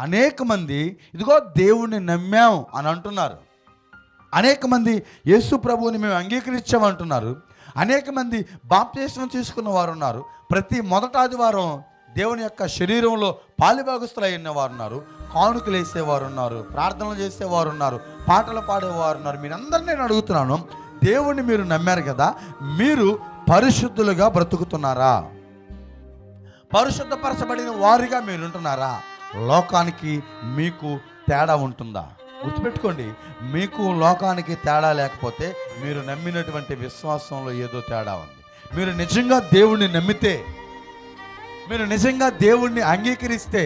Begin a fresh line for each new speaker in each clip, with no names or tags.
అనేక మంది ఇదిగో దేవుణ్ణి నమ్మాం అని అంటున్నారు. అనేక మంది యేసు ప్రభువుని మేము అంగీకరించామంటున్నారు. అనేక మంది బాప్తిస్మం తీసుకున్న వారు ఉన్నారు. ప్రతి మొదటి ఆదివారం దేవుని యొక్క శరీరంలో పాలిభాగస్తులు అయిన వారు ఉన్నారు. కానుకలు వేసేవారు ఉన్నారు, ప్రార్థనలు చేసేవారు ఉన్నారు, పాటలు పాడేవారు ఉన్నారు. మీరందరినీ నేను అడుగుతున్నాను, దేవుణ్ణి మీరు నమ్మారు కదా, మీరు పరిశుద్ధులుగా బ్రతుకుతున్నారా? పరిశుద్ధపరచబడిన వారిగా మీరు ఉంటున్నారా? లోకానికి మీకు తేడా ఉంటుందా? గుర్తుపెట్టుకోండి, మీకు లోకానికి తేడా లేకపోతే మీరు నమ్మినటువంటి విశ్వాసంలో ఏదో తేడా ఉంది. మీరు నిజంగా దేవుణ్ణి నమ్మితే, మీరు నిజంగా దేవుణ్ణి అంగీకరిస్తే,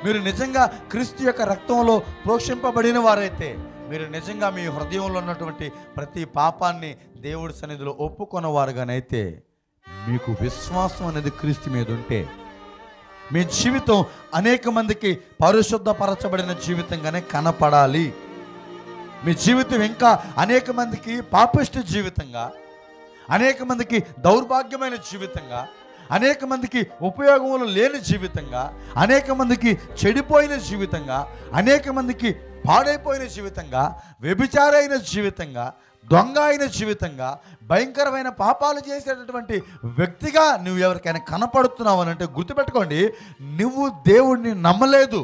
మీరు నిజంగా క్రీస్తు యొక్క రక్తంలో ప్రోక్షింపబడిన వారైతే, మీరు నిజంగా మీ హృదయంలో ఉన్నటువంటి ప్రతి పాపాన్ని దేవుడి సన్నిధిలో ఒప్పుకొన్నవారుగానైతే, మీకు విశ్వాసం అనేది క్రీస్తు మీద ఉంటే మీ జీవితం అనేక మందికి పరిశుద్ధపరచబడిన జీవితంగానే కనపడాలి. మీ జీవితం ఇంకా అనేక మందికి పాపిష్టి జీవితంగా, అనేక మందికి దౌర్భాగ్యమైన జీవితంగా, అనేక మందికి ఉపయోగములు లేని జీవితంగా, అనేక మందికి చెడిపోయిన జీవితంగా, అనేక మందికి పాడైపోయిన జీవితంగా, వ్యభిచారైన జీవితంగా, దొంగ అయిన జీవితంగా, భయంకరమైన పాపాలు చేసేటటువంటి వ్యక్తిగా నువ్వు ఎవరికైనా కనపడుతున్నావు అని అంటే గుర్తుపెట్టుకోండి, నువ్వు దేవుణ్ణి నమ్మలేదు.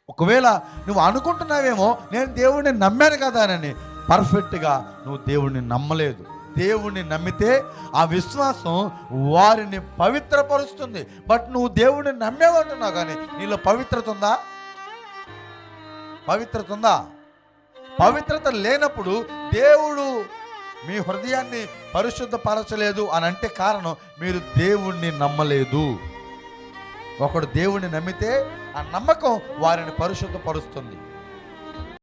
ఒకవేళ నువ్వు అనుకుంటున్నావేమో నేను దేవుణ్ణి నమ్మాను కదా అని, పర్ఫెక్ట్గా నువ్వు దేవుణ్ణి నమ్మలేదు. దేవుణ్ణి నమ్మితే ఆ విశ్వాసం వారిని పవిత్రపరుస్తుంది. బట్ నువ్వు దేవుణ్ణి నమ్మేవంటున్నావు కానీ నీలో పవిత్రత ఉందా? పవిత్రత ఉందా? పవిత్రత లేనప్పుడు దేవుడు మీ హృదయాన్ని పరిశుద్ధపరచలేదు అని అంటే కారణం మీరు దేవుణ్ణి నమ్మలేదు. ఒకడు దేవుణ్ణి నమ్మితే ఆ నమ్మకం వారిని పరిశుద్ధపరుస్తుంది.